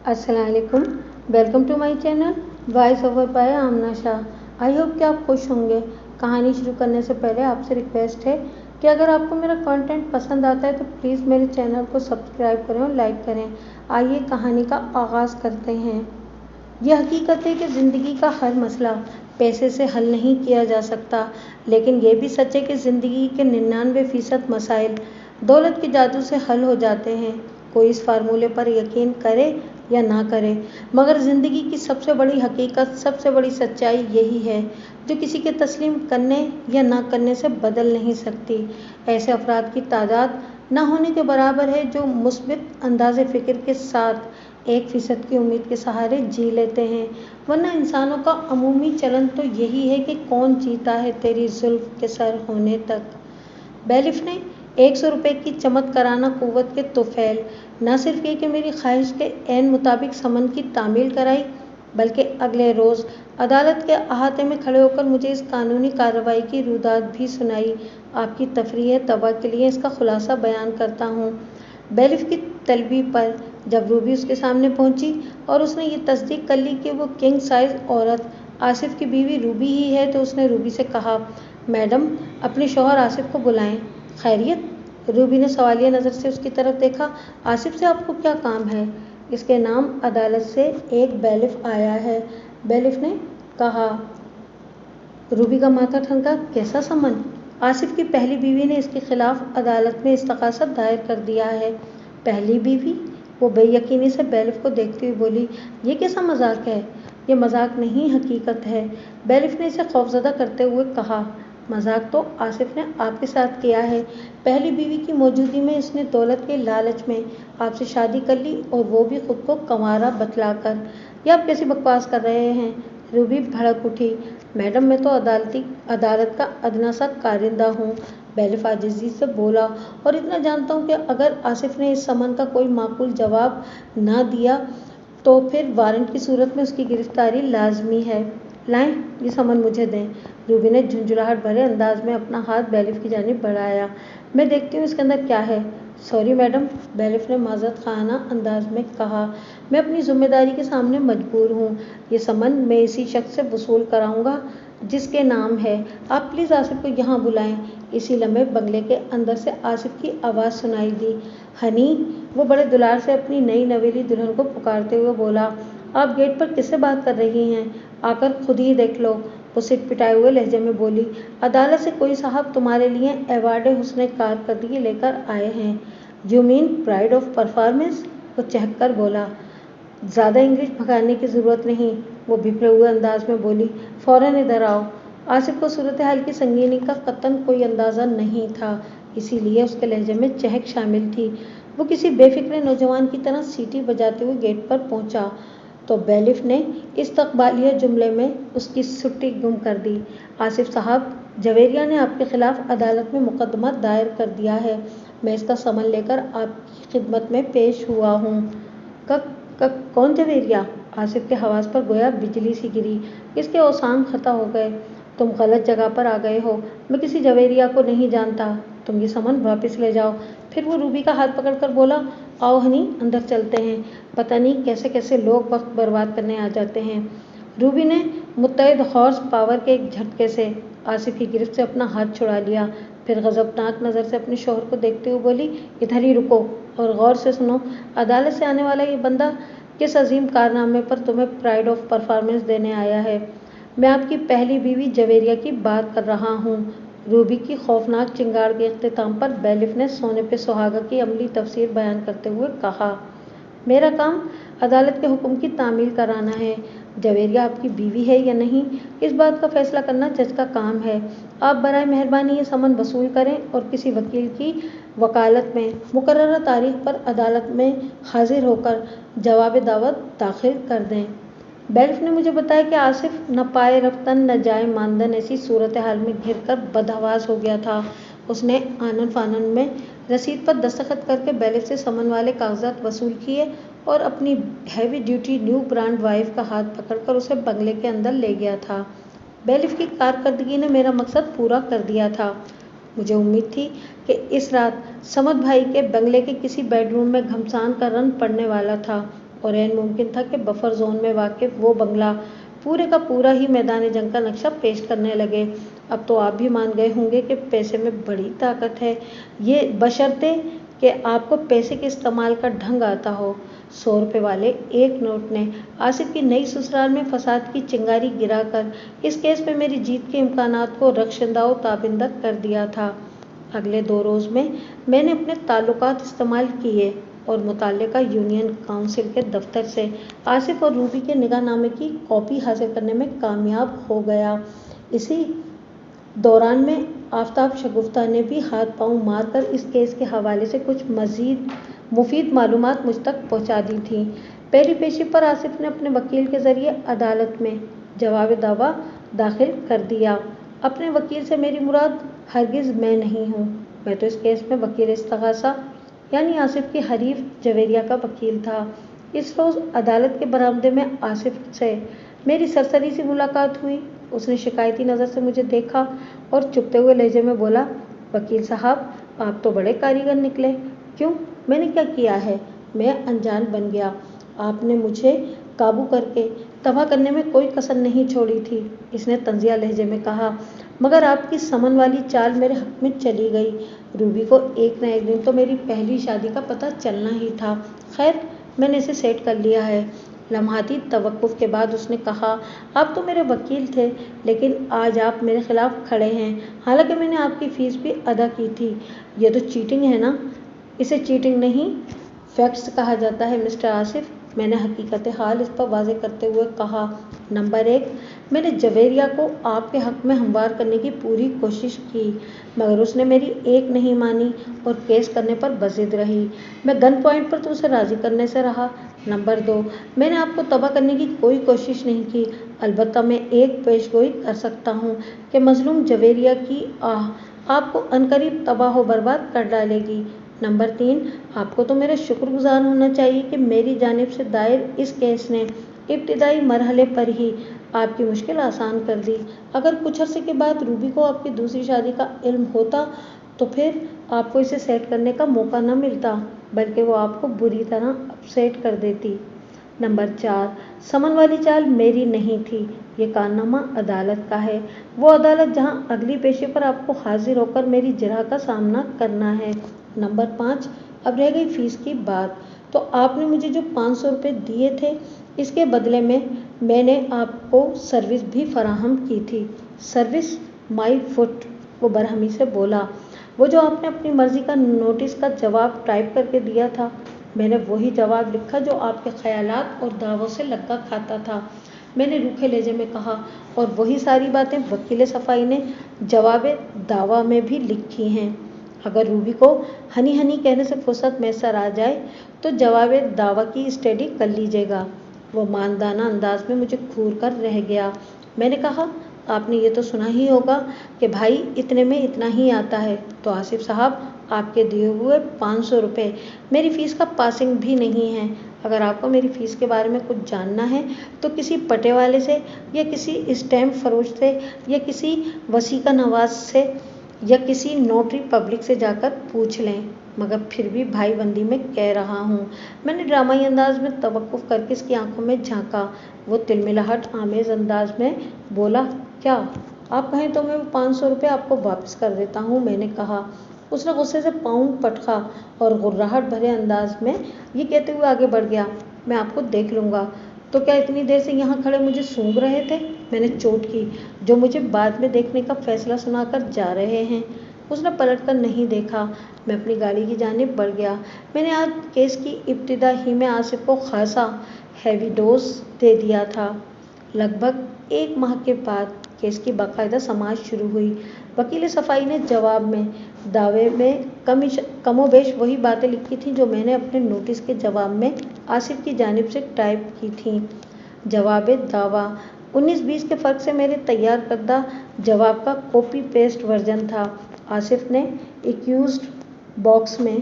अस्सलाम वालेकुम। Welcome to my channel voice over by Amna Shah. I hope कि आप खुश होंगे। कहानी शुरू करने से पहले आपसे रिक्वेस्ट है कि अगर आपको मेरा कंटेंट पसंद आता है तो प्लीज़ मेरे चैनल को सब्सक्राइब करें और लाइक करें। आइए कहानी का आगाज़ करते हैं। यह हकीकत है कि ज़िंदगी का हर मसला पैसे से हल नहीं किया जा सकता, लेकिन यह भी सच है कि ज़िंदगी के 99% मसाइल दौलत के जादू से हल हो जाते हैं। कोई इस फार्मूले पर यकीन करे या ना करे, मगर ज़िंदगी की सबसे बड़ी हकीकत, सबसे बड़ी सच्चाई यही है जो किसी के तस्लीम करने या ना करने से बदल नहीं सकती। ऐसे अफराद की तादाद ना होने के बराबर है जो मुस्बित अंदाज़े फ़िक्र के साथ 1% की उम्मीद के सहारे जी लेते हैं, वरना इंसानों का अमूमी चलन तो यही है कि कौन जीता है तेरी जुल्फ़ के सर होने तक। बैलिफ ने 100 रुपये की चमत्काराना कुव्वत के तोफ़ैल न सिर्फ ये कि मेरी ख्वाहिश के ऐन मुताबिक समन की तामील कराई, बल्कि अगले रोज़ अदालत के अहाते में खड़े होकर मुझे इस कानूनी कार्रवाई की रुदात भी सुनाई। आपकी तफरीह तबा के लिए इसका खुलासा बयान करता हूँ। बैलिफ की तलबी पर जब रूबी उसके सामने पहुंची और उसने ये तस्दीक कर ली कि वो किंग साइज़ औरत आसिफ की बीवी रूबी ही है, तो उसने रूबी से कहा, मैडम, अपने शौहर आसिफ को बुलाएं। खैरियत? रूबी ने सवालिया नज़र से उसकी तरफ देखा। आसिफ से आपको क्या काम है? इसके नाम अदालत से एक बैलिफ आया है, बैलिफ ने कहा। रूबी का माथा ठनका। कैसा समन? आसिफ की पहली बीवी ने इसके खिलाफ अदालत में इस्तग़ासा दायर कर दिया है। पहली बीवी? वो बेयकीनी से बैलिफ को देखती हुई बोली, ये कैसा मजाक है? ये मजाक नहीं, हकीकत है, बैलिफ ने इसे खौफजदा करते हुए कहा। मजाक तो आसिफ ने आपके साथ किया है। पहली बीवी की मौजूदगी में इसने दौलत के लालच में आपसे शादी कर ली, और वो भी खुद को कंवारा बतलाकर। ये आप कैसी बकवास कर रहे हैं? रूबी भड़क उठी। मैडम, मैं तो अदालत का अदना सा कारिंदा हूँ, बैलिफ आजिज़ी से बोला, और इतना जानता हूँ कि अगर आसिफ ने इस समन का कोई माकूल जवाब ना दिया तो फिर वारंट की सूरत में उसकी गिरफ्तारी लाजमी है। लाएं, ये समन मुझे दें। रूबी ने झुंझुलाहट भरे अंदाज में अपना हाथ बैलिफ की जानिब बढ़ाया। मैं देखती हूँ इसके अंदर क्या है। सॉरी मैडम, बैलिफ ने माज़रत खाना अंदाज में कहा, मैं अपनी जिम्मेदारी के सामने मजबूर हूँ। ये समन मैं इसी शख्स से वसूल कराऊंगा जिसके नाम है। आप प्लीज़ आसिफ को यहाँ बुलाएं। इसी लम्हे बंगले के अंदर से आसिफ की आवाज़ सुनाई दी। हनी, वो बड़े दुलार से अपनी नई नवेली दुल्हन को पुकारते हुए बोला, आप गेट पर किससे बात कर रही हैं? आकर खुद ही देख लो, वो सिट पिटाए हुए लहजे में बोली। अदालत से कोई साहब तुम्हारे लिए एवार्ड हुस्न कारकर्दगी लेकर आए हैं। You mean pride of performance? वो चहक कर बोला। ज़्यादा इंग्लिश भगाने की ज़रूरत नहीं, वो बिखरे हुए अंदाज में बोली। फ़ौरन इधर आओ। आसिफ को सूरत हाल की संगीनी का कतन कोई अंदाज़ा नहीं था, इसीलिए उसके लहजे में चहक शामिल थी। वो किसी बेफिक्र नौजवान की तरह सीटी बजाते हुए गेट पर पहुंचा तो बैलिफ ने इस्तकबालिया जुमले में उसकी सुट्टी गुम कर दी। आसिफ साहब, जवेरिया ने आपके खिलाफ अदालत में मुकदमा दायर कर दिया है। मैं इसका समन लेकर आपकी खिदमत में पेश हुआ हूँ। कौन जवेरिया? आसिफ के हवास पर गोया बिजली सी गिरी। इसके औसाम खता हो गए। तुम गलत जगह पर आ गए हो। मैं किसी जवेरिया को नहीं जानता। तुम ये समन वापस ले जाओ। फिर वो रूबी का हाथ पकड़कर बोला, आओ हनी, अंदर चलते हैं। पता नहीं कैसे कैसे लोग वक्त बर्बाद करने आ जाते हैं। रूबी ने मुत्तहिद हॉर्स पावर के एक झटके से आसिफ की गिरफ्त से अपना हाथ छुड़ा लिया। फिर गज़बनाक नज़र से अपने शौहर को देखते हुए बोली, इधर ही रुको और गौर से सुनो। अदालत से आने वाला ये बंदा किस अजीम कारनामे पर तुम्हें प्राइड ऑफ परफॉर्मेंस देने आया है? मैं आपकी पहली बीवी जवेरिया की बात कर रहा हूँ। रूबी की खौफनाक चिंगाड़ के इख्तिताम पर बैलिफ ने सोने पे सुहागा की अमली तफसीर बयान करते हुए कहा, मेरा काम अदालत के हुक्म की तामील कराना है। जवेरिया आपकी बीवी है या नहीं, इस बात का फैसला करना जज का काम है। आप बराए मेहरबानी ये समन वसूल करें और किसी वकील की वकालत में मुकर्ररा तारीख पर अदालत में हाजिर होकर जवाब दावत दाखिल कर दें। बैलिफ ने मुझे बताया कि आसिफ न पाए रफ्तन न जाए मानदन ऐसी सूरत हाल में घिर कर बदहवास हो गया था। उसने आनन फानन में रसीद पर दस्तखत करके बैलिफ से समन वाले कागजात वसूल किए और अपनी heavy duty new brand wife का हाथ पकड़कर उसे बंगले के अंदर ले गया था। बैलिफ की कारकर्दगी ने मेरा मकसद पूरा कर दिया था। मुझे उम्मीद थी कि इस रात समद भाई के बंगले के किसी बेडरूम में घमसान का रन पड़ने वाला था, और ऐन मुमकिन था कि बफर जोन में वाक़ वो बंगला पूरे का पूरा ही मैदान जंग का नक्शा पेश करने लगे। अब तो आप भी मान गए होंगे कि पैसे में बड़ी ताकत है, ये बशर्ते कि आपको पैसे के इस्तेमाल का ढंग आता हो। 100 रुपये वाले एक नोट ने आसिफ की नई ससुराल में फसाद की चिंगारी गिराकर इस केस में मेरी जीत के इम्कानात को रख्शंदाओ ताबिंदा कर दिया था। अगले 2 रोज़ में मैंने अपने ताल्लुकात इस्तेमाल किए और मुतल्लिका यूनियन काउंसिल के दफ्तर से आसिफ और रूबी के निगाहनामे की कॉपी हासिल करने में कामयाब हो गया। इसी दौरान में आफ्ताब शगुफ्ता ने भी हाथ पांव मारकर इस केस के हवाले से कुछ मज़ीद मुफीद मालूमात मुझ तक पहुंचा दी थी। पहली पेशी पर आसिफ ने अपने वकील के ज़रिए अदालत में जवाब दावा दाखिल कर दिया। अपने वकील से मेरी मुराद हरगिज़ मैं नहीं हूँ, मैं तो इस केस में वकील इस्तग़ासा यानी आसिफ की हरीफ जवेरिया का वकील था। इस रोज़ अदालत के बरामदे में आसिफ से मेरी सरसरी सी मुलाकात हुई। उसने शिकायती नज़र से मुझे देखा और चुपते हुए लहजे में बोला, वकील साहब आप तो बड़े कारीगर निकले। क्यों, मैंने क्या किया है? मैं अनजान बन गया। आपने मुझे काबू करके तबाह करने में कोई कसर नहीं छोड़ी थी, इसने तंजिया लहजे में कहा, मगर आपकी समन वाली चाल मेरे हक में चली गई। रूबी को एक न एक दिन तो मेरी पहली शादी का पता चलना ही था। खैर मैंने इसे सेट कर लिया है। लम्हाती तवक्कुफ़ के बाद उसने कहा, आप तो मेरे वकील थे, लेकिन आज आप मेरे खिलाफ खड़े हैं, हालांकि मैंने आपकी फ़ीस भी अदा की थी। ये तो चीटिंग है ना? इसे चीटिंग नहीं, फैक्ट्स कहा जाता है मिस्टर आसिफ, मैंने हकीकत हाल इस पर वाज़े करते हुए कहा। नंबर 1, मैंने जवेरिया को आपके हक़ में हमवार करने की पूरी कोशिश की, मगर उसने मेरी एक नहीं मानी और केस करने पर बज़िद रही। मैं गन पॉइंट पर तो उसे राज़ी करने से रहा। नंबर 2, मैंने आपको तबाह करने की कोई कोशिश नहीं की, अलबत्ता मैं एक पेशगोई कर सकता हूँ कि मज़लूम जवेरिया की आह आपको अनकरीब तबाह व बर्बाद कर डालेगी। नंबर 3, आपको तो मेरा शुक्रगुजार होना चाहिए कि मेरी जानिब से दायर इस केस ने इब्तिदाई मरहले पर ही आपकी मुश्किल आसान कर दी। अगर कुछ अरसे के बाद रूबी को आपकी दूसरी शादी का इल्म होता तो फिर आपको इसे सेट करने का मौका न मिलता, बल्कि वो आपको बुरी तरह अपसेट कर देती। नंबर 4, समन वाली चाल मेरी नहीं थी, ये कारनामा अदालत का है, वो अदालत जहां अगली पेशे पर आपको हाजिर होकर मेरी जिरह का सामना करना है। नंबर 5, अब रह गई फ़ीस की बात, तो आपने मुझे जो 500 रुपये दिए थे, इसके बदले में मैंने आपको सर्विस भी फराहम की थी। सर्विस? माई फुट, वो बरहमी से बोला। वो जो आपने अपनी मर्ज़ी का नोटिस का जवाब टाइप करके दिया था, मैंने वही जवाब लिखा जो आपके ख्यालात और दावों से लग्गा खाता था, मैंने रूखे लहजे में कहा, और वही सारी बातें वकील सफ़ाई ने जवाब दावा में भी लिखी हैं। अगर रूबी को हनी हनी कहने से फुर्सत मैसर आ जाए तो जवाब दावा की स्टडी कर लीजिएगा। वो मानदाना अंदाज में मुझे घूर कर रह गया। मैंने कहा, आपने ये तो सुना ही होगा कि भाई इतने में इतना ही आता है, तो आसिफ साहब आपके दिए हुए 500 रुपये मेरी फ़ीस का पासिंग भी नहीं है। अगर आपको मेरी फ़ीस के बारे में कुछ जानना है तो किसी पटे वाले से या किसी स्टैम्प फरोश से या किसी वसीका नवाज से या किसी नोटरी पब्लिक से जाकर पूछ लें, मगर फिर भी भाई बंदी में कह रहा हूँ। मैंने ड्रामाई अंदाज में तवक्कुफ़ करके इसकी आंखों में झांका। वो तिलमिलाहट आमेज़ अंदाज में बोला, क्या आप कहें तो मैं वो 500 रुपये आपको वापस कर देता हूँ, मैंने कहा। उसने गुस्से से पाँव पटका और गुर्राहट भरे अंदाज में ये कहते हुए आगे बढ़ गया, मैं आपको देख लूँगा। तो क्या इतनी देर से यहाँ खड़े मुझे सूंघ रहे थे? मैंने चोट की, जो मुझे बाद में देखने का फैसला सुनाकर जा रहे हैं। उसने पलट कर नहीं देखा। मैं अपनी गाड़ी की जानिब बढ़ गया। मैंने आज केस की इब्तिदा ही में आसिफ को खासा हैवी डोज दे दिया था। लगभग 1 माह के बाद केस की बाकायदा समाअत शुरू हुई। वकील सफ़ाई ने जवाब में दावे में कमोबेश वही बातें लिखी थीं जो मैंने अपने नोटिस के जवाब में आसिफ की जानिब से टाइप की थीं। जवाब दावा 19-20 के फ़र्क से मेरे तैयार करदा जवाब का कॉपी पेस्ट वर्जन था। आसिफ ने एक्यूज्ड बॉक्स में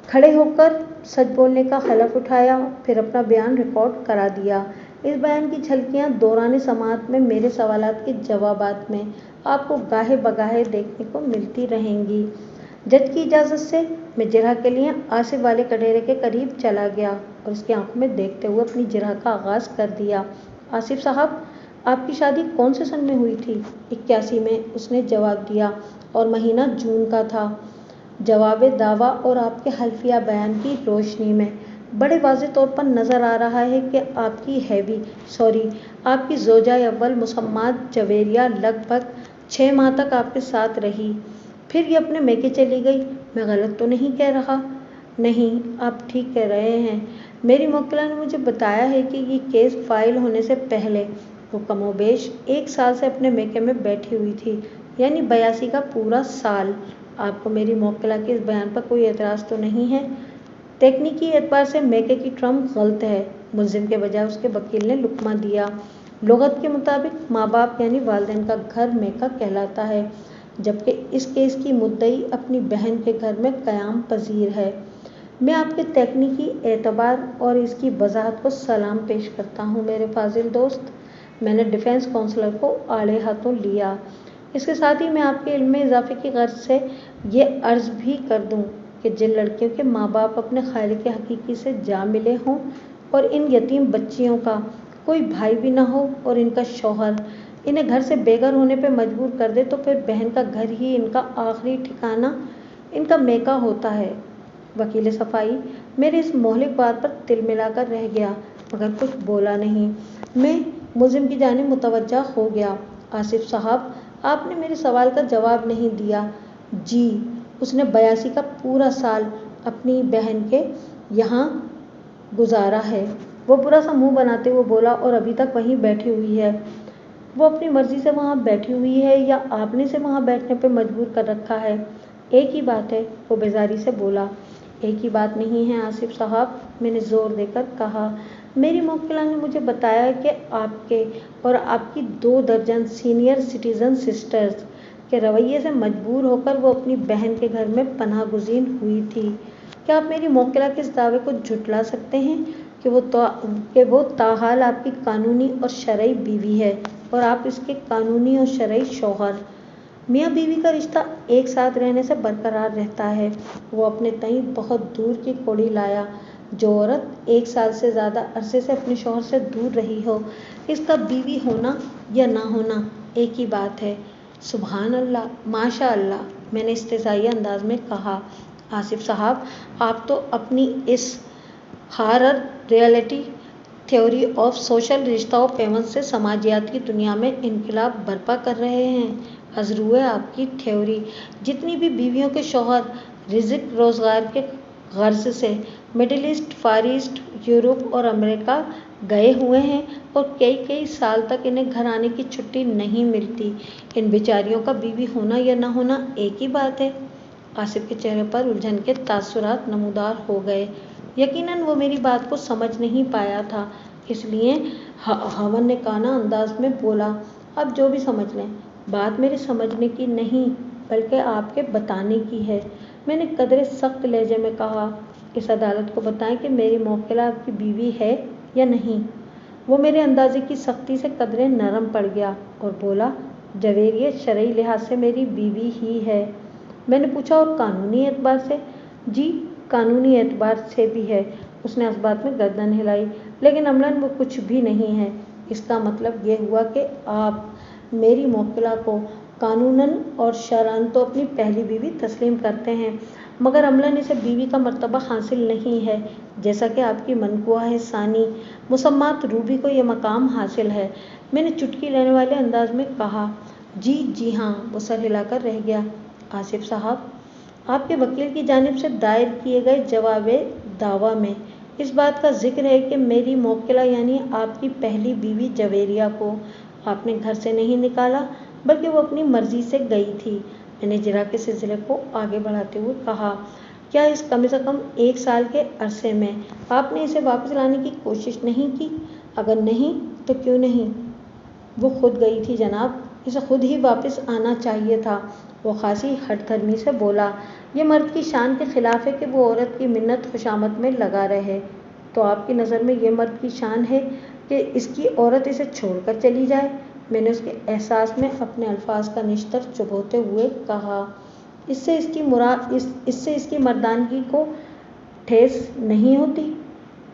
खड़े होकर सच बोलने का हलफ उठाया, फिर अपना बयान रिकॉर्ड करा दिया। इस बयान की झलकियाँ दौरान समाअत में मेरे सवालात के जवाबात में आपको गाहे बगाहे देखने को मिलती रहेंगी। جج کی اجازت سے میں جرح کے لیے آصف والے کٹہرے کے قریب چلا گیا اور اس کی آنکھوں میں دیکھتے ہوئے اپنی جرح کا آغاز کر دیا۔ آصف صاحب، آپ کی شادی کون سے سن میں ہوئی تھی؟ 81 میں، اس نے جواب دیا، اور مہینہ جون کا تھا۔ جواب دعویٰ اور آپ کے حلفیہ بیان کی روشنی میں بڑے واضح طور پر نظر آ رہا ہے کہ آپ کی زوجہ اول مسمات جویریہ لگ بھگ 6 ماہ تک آپ کے ساتھ رہی، پھر یہ اپنے میکے چلی گئی۔ میں غلط تو نہیں کہہ رہا؟ نہیں، آپ ٹھیک کہہ رہے ہیں۔ میری موکلہ نے مجھے بتایا ہے کہ یہ کیس فائل ہونے سے پہلے وہ کم و بیش 1 سال سے اپنے میکے میں بیٹھی ہوئی تھی، یعنی 82 کا پورا سال۔ آپ کو میری موکلہ کے اس بیان پر کوئی اعتراض تو نہیں ہے؟ تکنیکی اعتبار سے میکے کی ٹرم غلط ہے، ملزم کے بجائے اس کے وکیل نے لکمہ دیا۔ لغت کے مطابق ماں باپ یعنی والدین کا گھر میکہ کہلاتا ہے، جبکہ اس کیس کی مدعی اپنی بہن کے گھر میں قیام پذیر ہے۔ میں آپ کے تکنیکی اعتبار اور اس کی وضاحت کو سلام پیش کرتا ہوں میرے فاضل دوست۔ میں نے ڈیفنس کونسلر کو آڑے ہاتھوں لیا۔ اس کے ساتھ ہی میں آپ کے علم میں اضافے کی غرض سے یہ عرض بھی کر دوں کہ جن لڑکیوں کے ماں باپ اپنے خالق حقیقی سے جا ملے ہوں اور ان یتیم بچیوں کا کوئی بھائی بھی نہ ہو اور ان کا شوہر انہیں گھر سے بے گھر ہونے پہ مجبور کر دے تو پھر بہن کا گھر ہی ان کا آخری ٹھکانہ، ان کا میکہ ہوتا ہے۔ وکیل صفائی میرے اس مہلک بات پر تل ملا کر رہ گیا مگر کچھ بولا نہیں۔ میں ملزم کی جانب متوجہ ہو گیا۔ آصف صاحب، آپ نے میرے سوال کا جواب نہیں دیا۔ جی، اس نے 82 کا پورا سال اپنی بہن کے یہاں گزارا ہے، وہ برا سا منہ بناتے ہوئے بولا، اور ابھی تک وہیں بیٹھی ہوئی ہے۔ وہ اپنی مرضی سے وہاں بیٹھی ہوئی ہے یا آپ نے اسے وہاں بیٹھنے پہ مجبور کر رکھا ہے؟ ایک ہی بات ہے، وہ بیزاری سے بولا۔ ایک ہی بات نہیں ہے آصف صاحب، میں نے زور دے کر کہا۔ میری موکلہ نے مجھے بتایا کہ آپ کے اور آپ کی 2 درجن سینئر سٹیزن سسٹرز کے رویے سے مجبور ہو کر وہ اپنی بہن کے گھر میں پناہ گزین ہوئی تھی۔ کیا آپ میری موکلہ کے اس دعوے کو جھٹلا سکتے ہیں کہ وہ تاحال آپ کی قانونی اور شرعی بیوی ہے اور آپ اس کے قانونی اور شرعی شوہر؟ میاں بیوی کا رشتہ ایک ساتھ رہنے سے برقرار رہتا ہے۔ وہ اپنے تئیں بہت دور کی کوڑی لایا۔ جو عورت 1 سال سے زیادہ عرصے سے اپنے شوہر سے دور رہی ہو، اس کا بیوی ہونا یا نہ ہونا ایک ہی بات ہے۔ سبحان اللہ، ماشاء اللہ، میں نے استہزائیہ انداز میں کہا۔ آصف صاحب، آپ تو اپنی اس horror reality theory of social رشتہ و پیوند سے سماجیاتی دنیا میں انقلاب برپا کر رہے ہیں۔ ازرو ہے آپ کی تھیوری۔ جتنی بھی بیویوں کے شوہر رزق روزگار کے غرض سے Middle East, far East, Europe اور امریکہ گئے ہوئے ہیں اور کئی سال تک انہیں گھر آنے کی چھٹی نہیں ملتی، ان بیچاریوں کا بیوی ہونا یا نہ ہونا ایک ہی بات ہے۔ آصف کے چہرے پر الجھن کے تاثرات نمودار ہو گئے۔ یقیناً وہ میری بات کو سمجھ نہیں پایا تھا، اس لیے ہونکانہ انداز میں بولا، آپ جو بھی سمجھ لیں، بات میرے سمجھنے کی نہیں بلکہ آپ کے بتانے کی ہے۔ میں نے قدرے سخت لہجے میں کہا، اس عدالت کو بتائیں کہ میری موکلہ آپ کی بیوی ہے یا نہیں؟ وہ میرے اندازے کی سختی سے قدرے نرم پڑ گیا اور بولا، جویریہ شرعی لحاظ سے میری بیوی ہی ہے۔ میں نے پوچھا، اور قانونی اعتبار سے؟ جی، قانونی اعتبار سے بھی ہے۔ اس نے اس بات میں گردن ہلائی، لیکن عملاً وہ کچھ بھی نہیں ہے۔ اس کا مطلب یہ ہوا کہ آپ میری موکلہ کو قانوناً اور شرعاً تو اپنی پہلی بیوی تسلیم کرتے ہیں مگر عملاً اسے بیوی کا مرتبہ حاصل نہیں ہے، جیسا کہ آپ کی منقوہ ثانی مسمات روبی کو یہ مقام حاصل ہے۔ میں نے چٹکی لینے والے انداز میں کہا، جی ہاں۔ وہ سر ہلا کر رہ گیا۔ آصف صاحب، آپ کے وکیل کی جانب سے دائر کیے گئے جواب دعویٰ میں اس بات کا ذکر ہے کہ میری موکلہ یعنی آپ کی پہلی بیوی جویریہ کو آپ نے گھر سے نہیں نکالا بلکہ وہ اپنی مرضی سے گئی تھی۔ میں نے جرح کے سلسلے کو آگے بڑھاتے ہوئے کہا، کیا اس کم از کم 1 سال کے عرصے میں آپ نے اسے واپس لانے کی کوشش نہیں کی؟ اگر نہیں تو کیوں نہیں؟ وہ خود گئی تھی جناب، اسے خود ہی واپس آنا چاہیے تھا۔ وہ خاصی ہٹ دھرمی سے بولا، یہ مرد کی شان کے خلاف ہے کہ وہ عورت کی منت خوشامد میں لگا رہے۔ تو آپ کی نظر میں یہ مرد کی شان ہے کہ اس کی عورت اسے چھوڑ کر چلی جائے؟ میں نے اس کے احساس میں اپنے الفاظ کا نشتر چبوتے ہوئے کہا۔ इससे इसकी मर्दानगी को ठेस नहीं होती?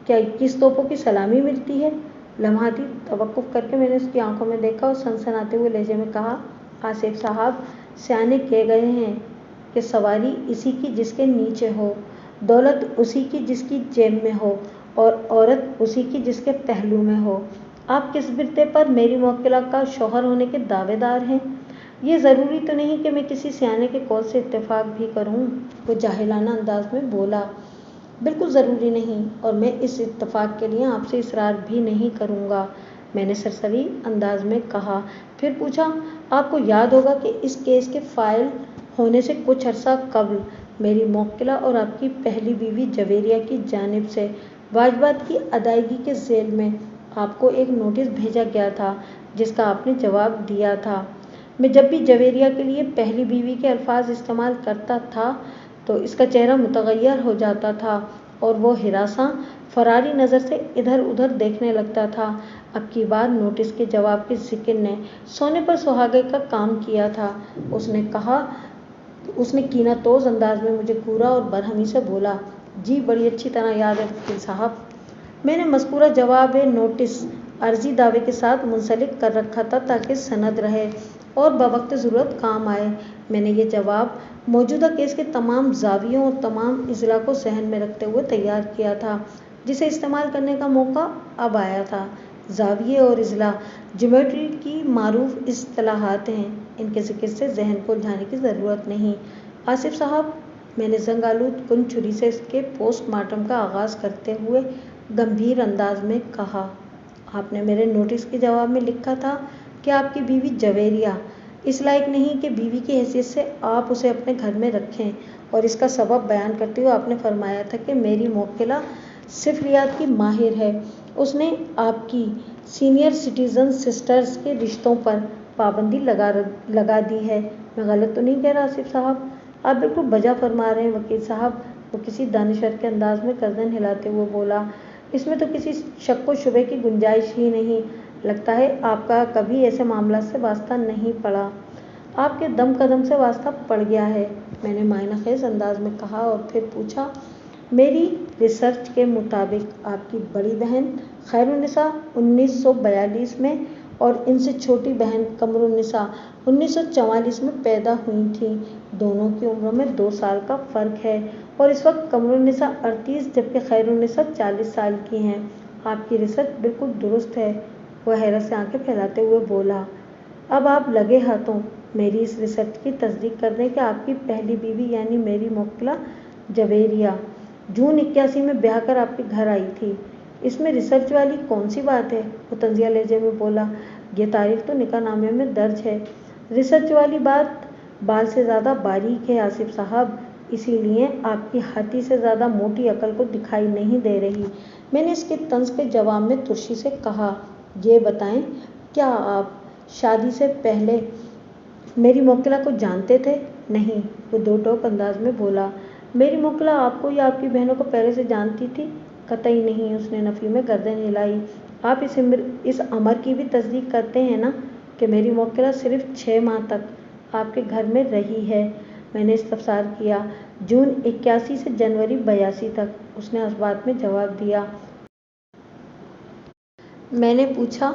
क्या 21 तोपों की सलामी मिलती है? लम्हाती तवक्कुफ करके मैंने उसकी आंखों में देखा और सनसनाते हुए लहजे में कहा, आसिफ साहब, सियाने कह गए हैं कि सवारी इसी की जिसके नीचे हो, दौलत उसी की जिसकी जेब में हो, और औरत उसी की जिसके पहलू में हो। आप किस बिरते पर मेरी मुवक्किला का शौहर होने के दावेदार हैं? ये ज़रूरी तो नहीं कि मैं किसी सियाने के कौल से इत्तेफाक भी करूं। वो जाहिलाना अंदाज में बोला, बिल्कुल ज़रूरी नहीं, और मैं इस इत्तेफाक के लिए आपसे इसरार भी नहीं करूंगा, मैंने सरसरी अंदाज में कहा। फिर पूछा, आपको याद होगा कि इस केस के फाइल होने से कुछ अरसा कबल मेरी मुवक्किला और आपकी पहली बीवी जवेरिया की जानिब से वाजिबात की अदायगी के ज़ेल में आपको एक नोटिस भेजा गया था, जिसका आपने जवाब दिया था। मैं जब भी जवेरिया के लिए पहली बीवी के अल्फाज इस्तेमाल करता था तो इसका चेहरा मुतगय्यर हो जाता था और वो हिरासा फरारी नज़र से इधर उधर देखने लगता था। अब की बार नोटिस के जवाब के जिक्र ने सोने पर सुहागे का काम किया था। उसने कीनातोज़ अंदाज में मुझे घूरा और बरहमी से बोला, जी बड़ी अच्छी तरह याद है वकील साहब, मैंने मज़कूरा जवाब नोटिस अर्जी दावे के साथ मुंसलिक कर रखा था ताकि सनद रहे और बवक्त ज़रूरत काम आए। मैंने ये जवाब मौजूदा केस के तमाम ज़ावियों और तमाम इज़ला को ज़हन में रखते हुए तैयार किया था, जिसे इस्तेमाल करने का मौका अब आया था। ज़ाविये और इज़ला ज्योमेट्री की मारूफ इस्तिलाहात हैं, इनके ज़िक्र से ज़हन को उलझाने की ज़रूरत नहीं। आसिफ साहब, मैंने जंग आलूद कुन छुरी से इसके पोस्टमार्टम का आगाज़ करते हुए गंभीर अंदाज में कहा, आपने मेरे नोटिस के जवाब में लिखा था कि आपकी बीवी जवेरिया इस लायक नहीं कि बीवी की हैसियत से आप उसे अपने घर में रखें, और इसका सबब बयान करते हुए आपने फरमाया था कि मेरी मुवक्किला सिफरियात की माहिर है, उसने आपकी सीनियर सिटीज़न सिस्टर्स के रिश्तों पर पाबंदी लगा दी है। मैं गलत तो नहीं कह रहा आसिफ साहब? आप बिल्कुल बजा फरमा रहे हैं वकील साहब, वो किसी दानिशवर के अंदाज में गर्दन हिलाते हुए बोला, इसमें तो किसी शक व शुबे की गुंजाइश ही नहीं। लगता है आपका कभी ऐसे मामला से वास्ता नहीं पड़ा। आपके दम कदम से वास्ता पड़ गया है, मैंने मायनाखेज़ अंदाज में कहा, और फिर पूछा, मेरी रिसर्च के मुताबिक आपकी बड़ी बहन खैरुन्निसा 1942 में और इनसे छोटी बहन कमरुन्निसा 1944 में पैदा हुई थी। दोनों की उम्रों में 2 साल का फ़र्क है और इस वक्त कमरुन्निसा 38 जबकि खैरुन्निसा 40 साल की हैं। आपकी रिसर्च बिल्कुल दुरुस्त है, वह हैरत से आंखें फैलाते हुए बोला। अब आप लगे हाथों मेरी इस रिसर्च की तस्दीक कर दें कि आपकी पहली बीवी यानी मेरी मुवक्किला जवेरिया जून 81 में ब्याह कर आपके घर आई थी। इसमें रिसर्च वाली कौन सी बात है? वो तंजिया लहजे में बोला, ये तारीख तो निकाहनामे में दर्ज है। रिसर्च वाली बात बाल से ज़्यादा बारीक है आसिफ साहब, इसीलिए आपकी हाथी से ज़्यादा मोटी अकल को दिखाई नहीं दे रही। मैंने इसके तंज के जवाब में तुर्शी से कहा, ये बताएं, क्या आप शादी से पहले मेरी मुवक्किला को जानते थे? नहीं, वो दो टोक अंदाज में बोला। मेरी मुवक्किला आपको या आपकी बहनों को पहले से जानती थी? कतई नहीं, उसने नफ़ी में गर्दन हिलाई। आप इस अमर की भी तस्दीक करते हैं ना कि मेरी मुवक्किला सिर्फ 6 माह तक आपके घर में रही है? मैंने इस्तफसार किया। जून 81 से जनवरी 82 तक, उसने इस बात में जवाब दिया। मैंने पूछा,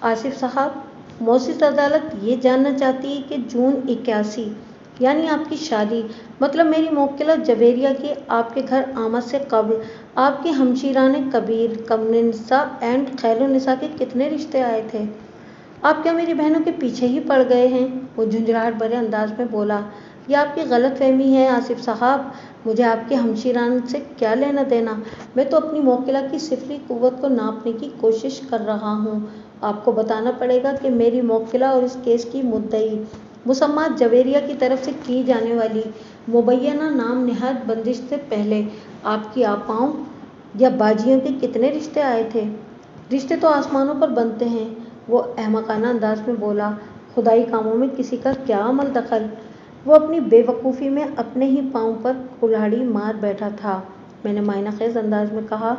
आसिफ साहब, मौसिस अदालत ये जानना चाहती है कि जून 81 यानी आपकी शादी, मतलब मेरी मुवक्किला जवेरिया की आपके घर आमद से कबल आपके हमशीराने कबीर, कमरुन्निसा एंड खैरुन्निसा के कितने रिश्ते आए थे? आप क्या मेरी बहनों के पीछे ही पड़ गए हैं? वो झुंझलाहट भरे अंदाज में बोला। ये आपकी गलत फहमी है आसिफ साहब, मुझे आपके हमशीरान से क्या लेना देना? मैं तो अपनी मुवक्किला की सिफरी कुव्वत को नापने की कोशिश कर रहा हूँ। आपको बताना पड़ेगा कि मेरी मुवक्किला और इस केस की मुद्दई मुसम्मात जवेरिया की तरफ से की जाने वाली मुबैयना नाम निहायत बंदिश से पहले आपकी आपाओं या बाजियों के कितने रिश्ते आए थे? रिश्ते तो आसमानों पर बनते हैं, वो अहमकाना अंदाज में बोला। खुदाई कामों में किसी का क्या अमल दखल? वो अपनी बेवकूफ़ी में अपने ही पाँव पर कुल्हाड़ी मार बैठा था। मैंने मायनाखेज़ अंदाज में कहा,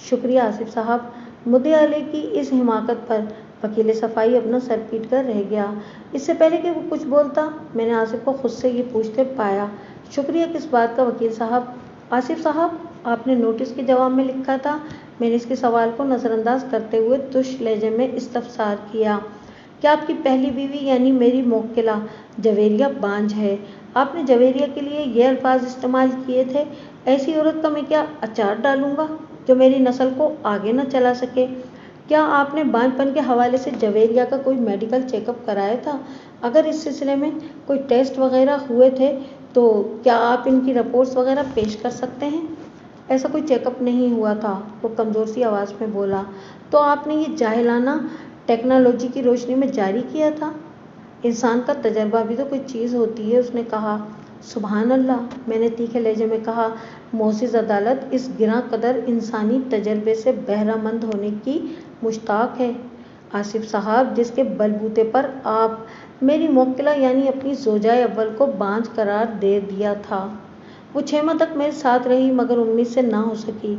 शुक्रिया आसिफ साहब, मुद्दे आले की इस हिमाकत पर वकील सफाई अपना सर पीट कर रह गया। इससे पहले कि वो कुछ बोलता, मैंने आसिफ को खुद से ये पूछते पाया, शुक्रिया किस बात का वकील साहब? आसिफ साहब, आपने नोटिस के जवाब में लिखा था। मैंने इसके सवाल को नज़रअंदाज करते हुए तुष लहजे में इस्तफसार किया। क्या आपकी पहली बीवी यानी मेरी मोक्किला जवेरिया बांझ है? आपने जवेरिया के लिए ये अल्फाज इस्तेमाल किए थे, ऐसी औरत का मैं क्या अचार डालूंगा जो मेरी नस्ल को आगे न चला सके? क्या आपने बांझपन के हवाले से जवेरिया का कोई मेडिकल चेकअप कराया था? अगर इस सिलसिले में कोई टेस्ट वगैरह हुए थे तो क्या आप इनकी रिपोर्ट्स वगैरह पेश कर सकते हैं? ऐसा कोई चेकअप नहीं हुआ था, वो कमज़ोर सी आवाज़ में बोला। तो आपने ये जाहिलाना टेक्नोलॉजी की रोशनी में जारी किया था? इंसान का तजर्बा भी तो कोई चीज़ होती है, उसने कहा। सुभान अल्लाह, मैंने तीखे लहजे में कहा। मोअज़्ज़िज़ अदालत इस गिरां कदर इंसानी तजर्बे से बहरामंद होने की मुश्ताक है। आसिफ साहब, जिसके बलबूते पर आप मेरी मोक्किला यानी अपनी ज़ौजाए अव्वल को बांझ करार दे दिया था। वो 6 माह तक मेरे साथ रही मगर उम्मीद से ना हो सकी।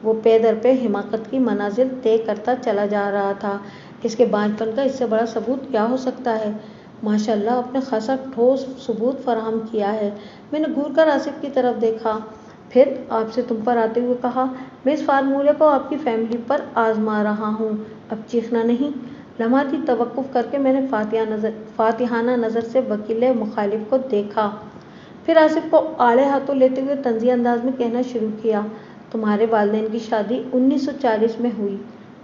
वो पे दर पे हिमाकत की मनाजिल तय करता चला जा रहा था। इसके बांझपन का इससे बड़ा सबूत क्या हो सकता है? माशाअल्लाह, आपने खासा ठोस सबूत फराहम किया है। मैंने घूर कर आसिफ की तरफ देखा, फिर आपसे तुम पर आते हुए कहा, मैं इस फार्मूले को आपकी फैमिली पर आजमा रहा हूँ। अब चीखना नहीं। लम्हाती तवक्कुफ करके मैंने फातिहाना नज़र से वकील मुखालिफ को देखा, फिर आसिफ को आड़े हाथों लेते हुए तंज़ी अंदाज में कहना शुरू किया, तुम्हारे वालिदैन की शादी 1940 में हुई।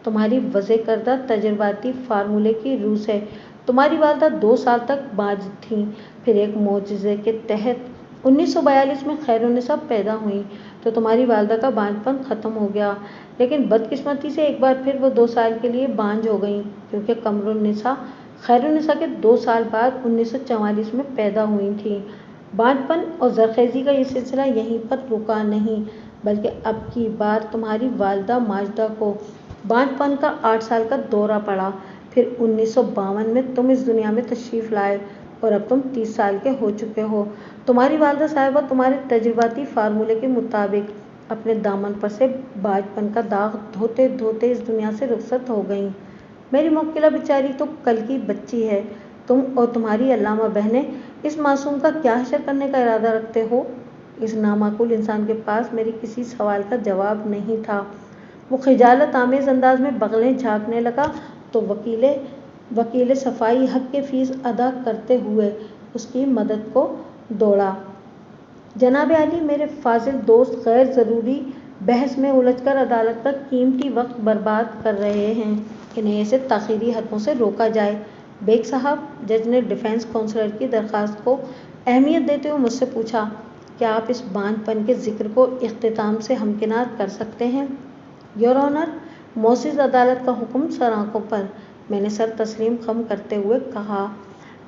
तुम्हारी वज़े करदा तजर्बाती फार्मूले की रूह से तुम्हारी वालदा 2 साल तक बांझ थीं। फिर एक मोअज़्ज़े के तहत 1942 में खैरुन्निसा पैदा हुई तो तुम्हारी वालदा का बांझपन ख़त्म हो गया। लेकिन बदकिस्मती से एक बार फिर वो 2 साल के लिए बांझ हो गईं, क्योंकि कमरुन्निसा खैरुन्निसा के 2 साल बाद 1944 में पैदा हुई थीं। बांझपन और ज़रख़ेज़ी का ये सिलसिला यहीं पर रुका नहीं, बल्कि अब की बार तुम्हारी वालदा माजिदा को बांझपन का 8 साल का दौरा पड़ा। फिर 1952 में तुम इस दुनिया में तशरीफ़ लाए और अब तुम 30 साल के हो चुके हो। तुम्हारी वालदा साहिबा तुम्हारे तजुर्बाती फार्मूले के मुताबिक अपने दामन पर से बांझपन का दाग धोते धोते इस दुनिया से रुखसत हो गईं। मेरी मोक्किला बेचारी तो कल की बच्ची है। तुम और तुम्हारी अल्लामा बहनें इस मासूम का क्या हशर करने का इरादा रखते हो? इस नामाकुल इंसान के पास मेरे किसी सवाल का जवाब नहीं था। वो खिजालत आमेज़ अंदाज में बगलें झाँकने लगा तो वकील सफाई हक के फ़ीस अदा करते हुए उसकी मदद को दौड़ा। जनाब आली, मेरे फाजिल दोस्त गैर ज़रूरी बहस में उलझकर अदालत का कीमती वक्त बर्बाद कर रहे हैं। इन्हें ऐसे ताख़ीरी हरकों से रोका जाए। बेग साहब, जज ने डिफेंस काउंसलर की दरख्वास्त को अहमियत देते हुए मुझसे पूछा, क्या आप इस बांझपन के जिक्र को इख्तिताम से हमकिनार कर सकते हैं? योर ऑनर, मोअज़्ज़िज़ अदालत का हुक्म सर आंखों पर, मैंने सर तस्लीम खम करते हुए कहा।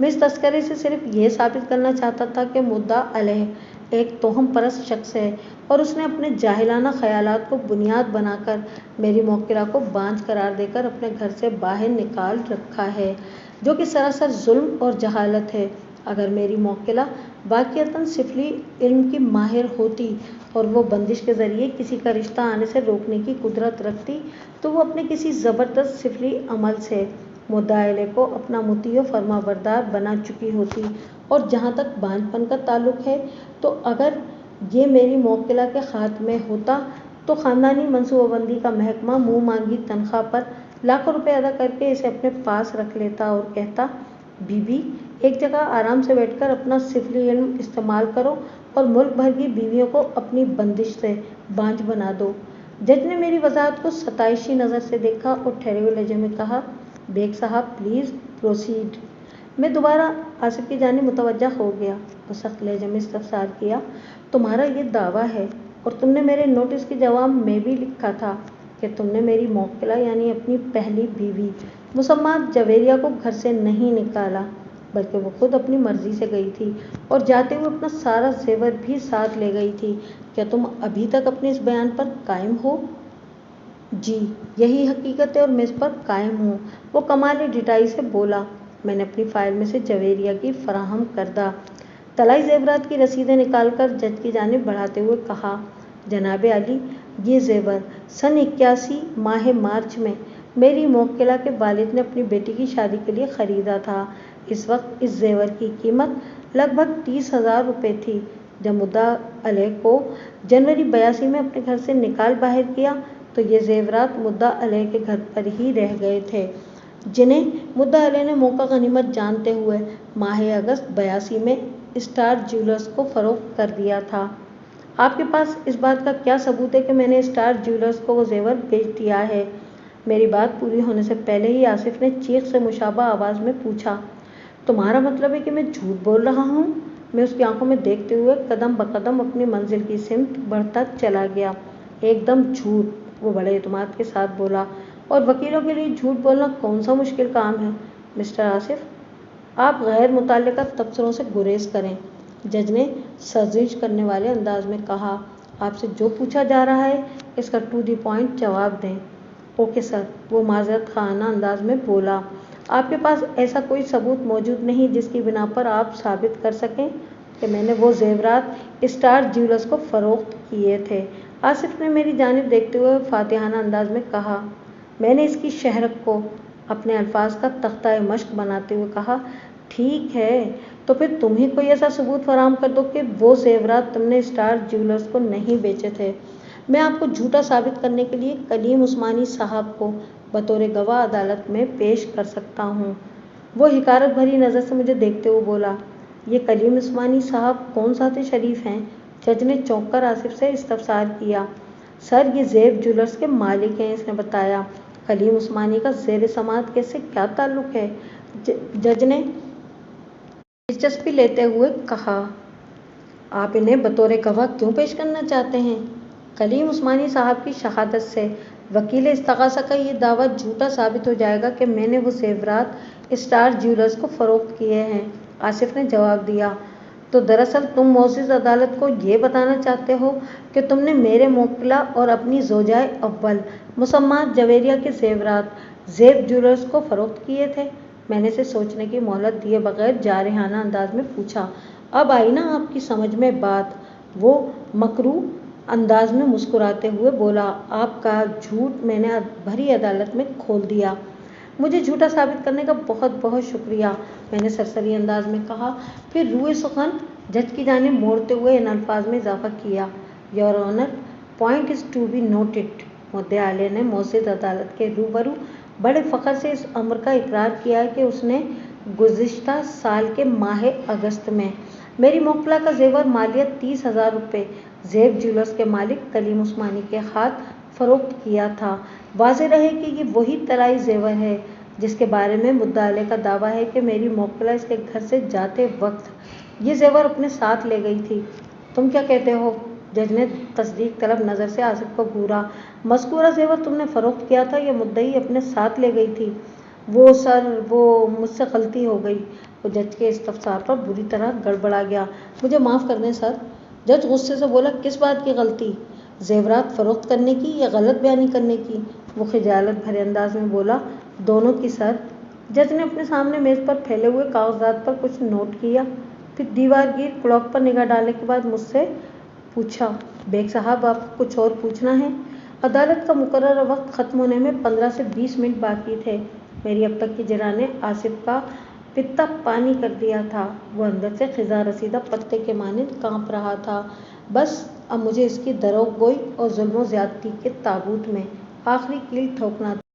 मैं इस तस्करे से सिर्फ यह साबित करना चाहता था कि मुद्दा अलैह एक तोहम परस्त शख्स है और उसने अपने जाहिलाना ख्यालात को बुनियाद बनाकर मेरी मोक्किला को बांझ करार देकर अपने घर से बाहर निकाल रखा है, जो कि सरासर जुल्म और जहालत है। अगर मेरी मोक्किला वाक़ियतन सिफली इल्म की माहिर होती और वो बंदिश के ज़रिए किसी का रिश्ता आने से रोकने की कुदरत रखती तो वो अपने किसी ज़बरदस्त सिफली अमल से मुद्दाए को अपना मुती व फरमाबरदार बना चुकी होती। और जहाँ तक बांझपन का ताल्लुक है तो अगर ये मेरी मोक्किला के हाथ में होता तो ख़ानदानी मनसूबाबंदी का महकमा मुँह मांगी तनख्वाह पर लाखों रुपए अदा करके इसे अपने पास रख लेता और कहता, बीबी, एक जगह आराम से बैठकर अपना सिफली इल्म इस्तेमाल करो और मुल्क भर की बीवियों को अपनी बंदिश से बांझ बना दो। जज ने मेरी वजाहत को सताइशी नज़र से देखा और ठहरे हुए लहजे में कहा, बेग साहब, प्लीज़ प्रोसीड। मैं दोबारा आसिफ की जानिब मुतवज्जा हो गया और सख्त लहजे में इस्तफसार किया, तुम्हारा ये दावा है और तुमने मेरे नोटिस के जवाब में भी लिखा था कि तुमने मेरी मोक्किला यानी अपनी पहली बीवी मुसम्मात जवेरिया को घर से नहीं निकाला, बल्कि वो खुद अपनी मर्जी से गई थी और जाते हुए अपना सारा जेवर भी साथ ले गई थी। क्या तुम अभी तक अपने इस बयान पर कायम हो? जी, यही हकीकत है और मैं इस पर कायम हूँ, वो कमाल डिटाई से बोला। मैंने अपनी फ़ाइल में से जवेरिया की फराहम करदा तलाई ज़ेवरात की रसीदें निकालकर जज की जानिब बढ़ाते हुए कहा, जनाब आली, ये ज़ेवर सन 81 माह मार्च में میری موکلہ کے والد نے اپنی بیٹی کی شادی کے لیے خریدا تھا۔ اس وقت اس زیور کی قیمت لگ بھگ 30,000 روپے تھی۔ جب مدعا علیہ کو جنوری 82 میں اپنے گھر سے نکال باہر کیا تو یہ زیورات مدعا علیہ کے گھر پر ہی رہ گئے تھے، جنہیں مدعا علیہ نے موقع غنیمت جانتے ہوئے ماہ اگست 82 میں اسٹار جیولرز کو فروخت کر دیا تھا۔ آپ کے پاس اس بات کا کیا ثبوت ہے کہ میں نے اسٹار جیولرز کو وہ زیور بیچ دیا ہے؟ میری بات پوری ہونے سے پہلے ہی آصف نے چیخ سے مشابہ آواز میں پوچھا۔ تمہارا مطلب ہے کہ میں جھوٹ بول رہا ہوں؟ میں اس کی آنکھوں میں دیکھتے ہوئے قدم بقدم اپنی منزل کی سمت بڑھتا چلا گیا۔ ایک دم جھوٹ، وہ بڑے اعتماد کے ساتھ بولا، اور وکیلوں کے لیے جھوٹ بولنا کون سا مشکل کام ہے مسٹر آصف؟ آپ غیر متعلقہ تبصروں سے گریز کریں، جج نے سرزنش کرنے والے انداز میں کہا۔ آپ سے جو پوچھا جا رہا ہے اس کا ٹو دی پوائنٹ جواب دیں۔ اوکے سر، وہ معذرت خانہ انداز میں بولا۔ آپ کے پاس ایسا کوئی ثبوت موجود نہیں جس کی بنا پر آپ ثابت کر سکیں کہ میں نے وہ زیورات اسٹار جیولرز کو فروخت کیے تھے؟ آصف نے میری جانب دیکھتے ہوئے فاتحانہ انداز میں کہا۔ میں نے اس کی شہرک کو اپنے الفاظ کا تختہ مشق بناتے ہوئے کہا، ٹھیک ہے، تو پھر تم ہی کوئی ایسا ثبوت فراہم کر دو کہ وہ زیورات تم نے اسٹار جیولرز کو نہیں بیچے تھے۔ میں آپ کو جھوٹا ثابت کرنے کے لیے کلیم عثمانی صاحب کو بطور گواہ عدالت میں پیش کر سکتا ہوں۔ وہ حقارت بھری نظر سے مجھے دیکھتے ہوئے بولا۔ یہ کلیم عثمانی صاحب کون ذات شریف ہیں؟ جج نے چونک کر آصف سے استفسار کیا۔ سر، یہ زیب جیولرز کے مالک ہیں، اس نے بتایا۔ کلیم عثمانی کا زیر سماعت کیس سے کیا تعلق ہے؟ جج نے دلچسپی لیتے ہوئے کہا۔ آپ انہیں بطور گواہ کیوں پیش کرنا چاہتے ہیں؟ کلیم عثمانی صاحب کی شہادت سے وکیل استغاثہ کا یہ دعویٰ جھوٹا ثابت ہو جائے گا کہ میں نے وہ زیورات اسٹار جیولرز کو فروخت کیے ہیں، آصف نے جواب دیا۔ تو دراصل تم معزز عدالت کو یہ بتانا چاہتے ہو کہ تم نے میرے موکلہ اور اپنی زوجہ اول مسمات جویریہ کے زیورات زیب جیولرز کو فروخت کیے تھے؟ میں نے اسے سوچنے کی مہلت دیے بغیر جارحانہ انداز میں پوچھا۔ اب آئی نا آپ کی سمجھ میں بات؟ وہ مکروہ انداز میں مسکراتے ہوئے بولا۔ آپ کا جھوٹ میں نے بھری عدالت میں کھول دیا۔ مجھے جھوٹا ثابت کرنے کا بہت بہت شکریہ، میں نے سرسری انداز میں کہا، پھر روئے سخن جج کی جانب موڑتے ہوئے ان الفاظ میں اضافہ کیا، your honour, point is to be noted. مدعا علیہ نے معزز عدالت کے روبرو بڑے فخر سے اس امر کا اقرار کیا کہ اس نے گزشتہ سال کے ماہ اگست میں میری موکلہ کا زیور مالیت 30,000 روپے زیب جیولرز کے مالک کلیم عثمانی کے ہاتھ فروخت کیا تھا۔ واضح رہے کہ یہ وہی طلائی زیور ہے جس کے بارے میں مدعا علیہ کا دعویٰ ہے کہ میری موکلہ اس کے گھر سے جاتے وقت یہ زیور اپنے ساتھ لے گئی تھی۔ تم کیا کہتے ہو؟ جج نے تصدیق طلب نظر سے آصف کو گھورا۔ مذکورہ زیور تم نے فروخت کیا تھا یا مدعی اپنے ساتھ لے گئی تھی؟ وہ سر، وہ مجھ سے غلطی ہو گئی۔ وہ جج کے استفسار پر بری طرح گڑبڑا گیا۔ مجھے معاف کر دیں سر، جج غصے سے بولا۔ کس بات کی غلطی؟ زیورات فروخت کرنے کی یا غلط بیانی کرنے کی؟ وہ خجالت بھرے انداز میں بولا۔ دونوں کی سر۔ جج نے اپنے سامنے میز پر پھیلے ہوئے کاغذات پر کچھ نوٹ کیا، پھر دیوار گیر کلاک پر نگاہ ڈالنے کے بعد مجھ سے پوچھا، بیگ صاحب آپ کو کچھ اور پوچھنا ہے؟ عدالت کا مقررہ وقت ختم ہونے میں 15 سے 20 منٹ باقی تھے۔ میری اب تک کی جرح نے آصف کا پتا پانی کر دیا تھا۔ وہ اندر سے خزاں رسیدہ پتے کے مانند کانپ رہا تھا۔ بس اب مجھے اس کی دروغ گوئی اور ظلم و زیادتی کے تابوت میں آخری کیل ٹھوکنا